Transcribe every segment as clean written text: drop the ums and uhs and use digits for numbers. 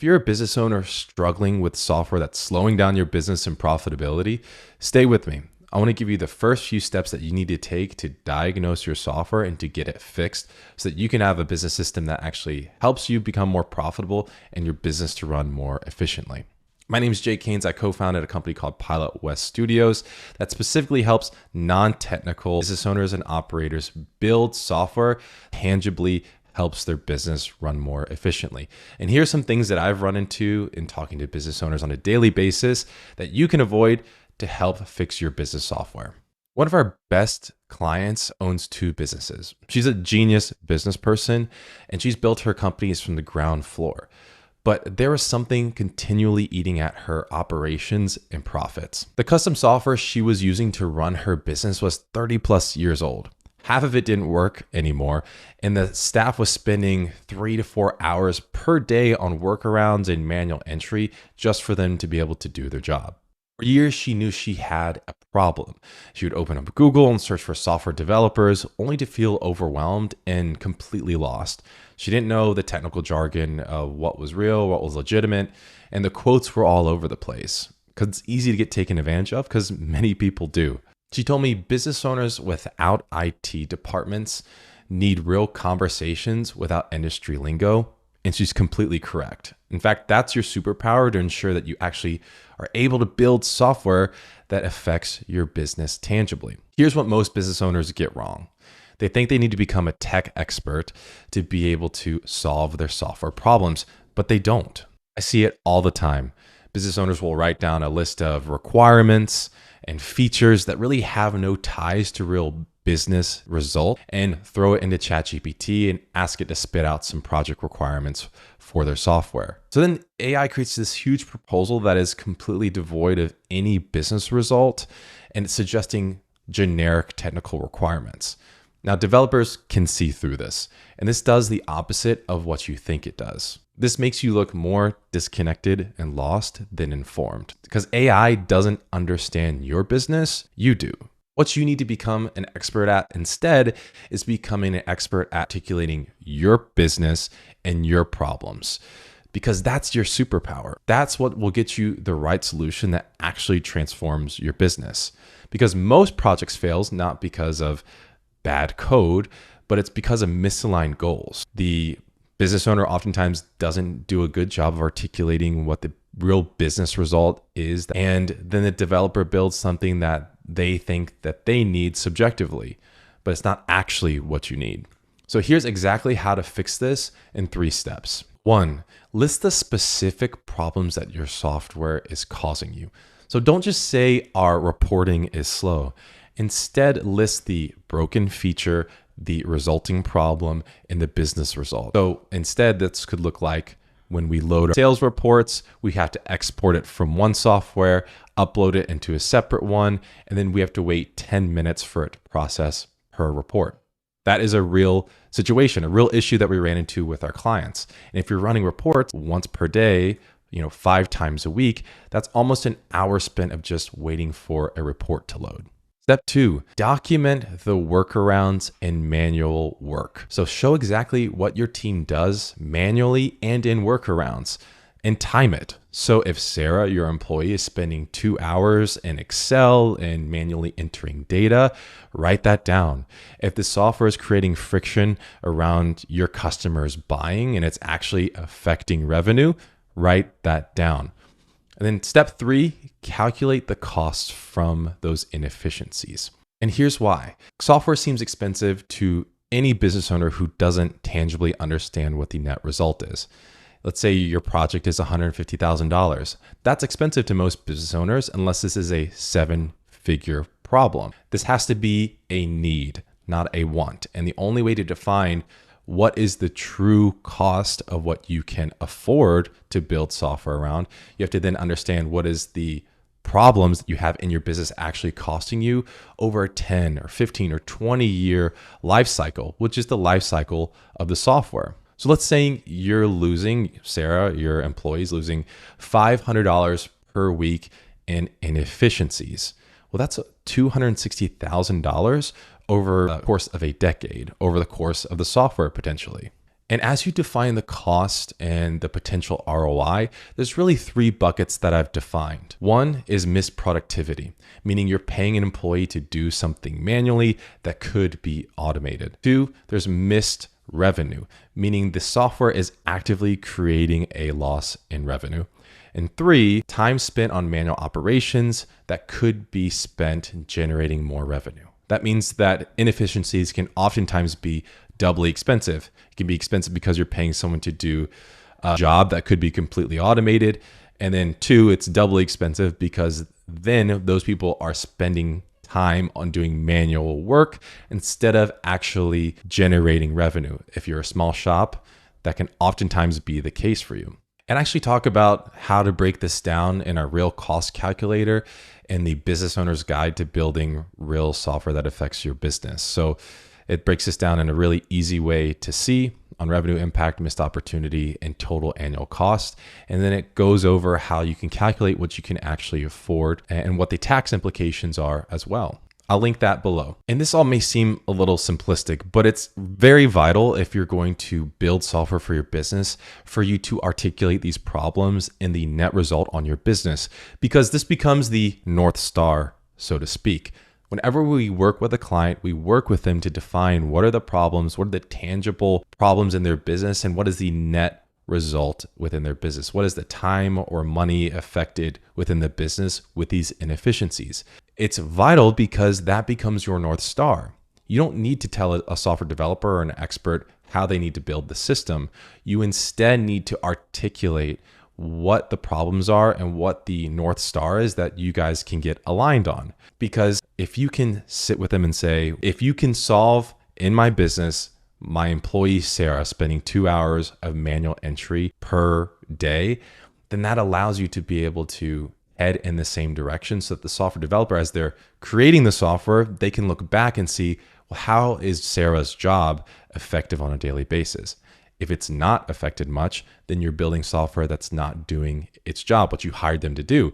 you're a business owner struggling with software that's slowing down your business and profitability, stay with me. I want to give you the first few steps that you need to take to diagnose your software and to get it fixed so that you can have a business system that actually helps you become more profitable and your business to run more efficiently. My name is Jake Haynes. I co-founded a company called Pilot West Studios that specifically helps non-technical business owners and operators build software tangibly helps their business run more efficiently. And here's some things that I've run into in talking to business owners on a daily basis that you can avoid to help fix your business software. One of our best clients owns 2 businesses. She's a genius business person and she's built her companies from the ground floor. But there was something continually eating at her operations and profits. The custom software she was using to run her business was 30 plus years old. Half of it didn't work anymore, and the staff was spending 3 to 4 hours per day on workarounds and manual entry just for them to be able to do their job. For years, she knew she had a problem. She would open up Google and search for software developers only to feel overwhelmed and completely lost. She didn't know the technical jargon of what was real, what was legitimate, and the quotes were all over the place because it's easy to get taken advantage of because many people do. She told me business owners without IT departments need real conversations without industry lingo. And she's completely correct. In fact, that's your superpower to ensure that you actually are able to build software that affects your business tangibly. Here's what most business owners get wrong. They think they need to become a tech expert to be able to solve their software problems, but they don't. I see it all the time. Business owners will write down a list of requirements and features that really have no ties to real business result and throw it into ChatGPT and ask it to spit out some project requirements for their software. So then AI creates this huge proposal that is completely devoid of any business result and it's suggesting generic technical requirements. Now, developers can see through this, and this does the opposite of what you think it does. This makes you look more disconnected and lost than informed because AI doesn't understand your business, you do. What you need to become an expert at instead is becoming an expert at articulating your business and your problems because that's your superpower. That's what will get you the right solution that actually transforms your business. Because most projects fail not because of bad code, but it's because of misaligned goals. The business owner oftentimes doesn't do a good job of articulating what the real business result is. And then the developer builds something that they think that they need subjectively, but it's not actually what you need. So here's exactly how to fix this in 3 steps. 1, list the specific problems that your software is causing you. So don't just say our reporting is slow. Instead, list the broken feature, the resulting problem, and the business result. So instead, this could look like when we load our sales reports, we have to export it from one software, upload it into a separate one, and then we have to wait 10 minutes for it to process per report. That is a real situation, a real issue that we ran into with our clients. And if you're running reports once per day, 5 times a week, that's almost an hour spent of just waiting for a report to load. Step 2, document the workarounds and manual work. So show exactly what your team does manually and in workarounds and time it. So if Sarah, your employee, is spending 2 hours in Excel and manually entering data, write that down. If the software is creating friction around your customers buying and it's actually affecting revenue, write that down. And then step 3, calculate the costs from those inefficiencies. And here's why. Software seems expensive to any business owner who doesn't tangibly understand what the net result is. Let's say your project is $150,000. That's expensive to most business owners unless this is a 7-figure problem. This has to be a need, not a want. And the only way to define what is the true cost of what you can afford to build software around, you have to then understand what is the problems that you have in your business actually costing you over a 10 or 15 or 20 year life cycle, which is the life cycle of the software. So let's say you're losing, Sarah, your employee's losing $500 per week in inefficiencies. Well, that's $260,000 over the course of a decade, over the course of the software potentially. And as you define the cost and the potential ROI, there's really three buckets that I've defined. One is missed productivity, meaning you're paying an employee to do something manually that could be automated. Two, there's missed revenue, meaning the software is actively creating a loss in revenue. And three, time spent on manual operations that could be spent generating more revenue. That means that inefficiencies can oftentimes be doubly expensive. It can be expensive because you're paying someone to do a job that could be completely automated. And then two, it's doubly expensive because then those people are spending time on doing manual work instead of actually generating revenue. If you're a small shop, that can oftentimes be the case for you. And actually talk about how to break this down in our real cost calculator and the business owner's guide to building real software that affects your business. So it breaks this down in a really easy way to see on revenue impact, missed opportunity, and total annual cost. And then it goes over how you can calculate what you can actually afford and what the tax implications are as well. I'll link that below. And this all may seem a little simplistic, but it's very vital if you're going to build software for your business for you to articulate these problems and the net result on your business, because this becomes the North Star, so to speak. Whenever we work with a client, we work with them to define what are the problems, what are the tangible problems in their business, and what is the net result within their business. What is the time or money affected within the business with these inefficiencies? It's vital because that becomes your North Star. You don't need to tell a software developer or an expert how they need to build the system. You instead need to articulate what the problems are and what the North Star is that you guys can get aligned on. Because if you can sit with them and say, if you can solve in my business, my employee Sarah spending 2 hours of manual entry per day, then that allows you to be able to head in the same direction so that the software developer, as they're creating the software, they can look back and see, well, how is Sarah's job effective on a daily basis? If it's not affected much, then you're building software that's not doing its job, what you hired them to do.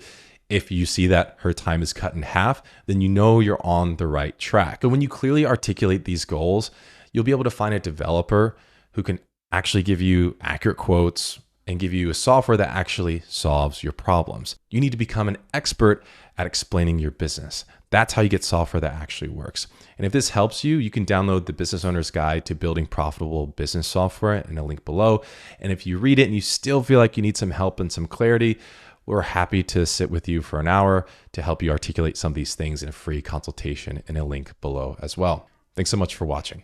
If you see that her time is cut in half, then you know you're on the right track. But when you clearly articulate these goals, you'll be able to find a developer who can actually give you accurate quotes and give you a software that actually solves your problems. You need to become an expert at explaining your business. That's how you get software that actually works. And if this helps you, you can download the Business Owner's Guide to Building Profitable Business Software in a link below. And if you read it and you still feel like you need some help and some clarity, we're happy to sit with you for an hour to help you articulate some of these things in a free consultation in a link below as well. Thanks so much for watching.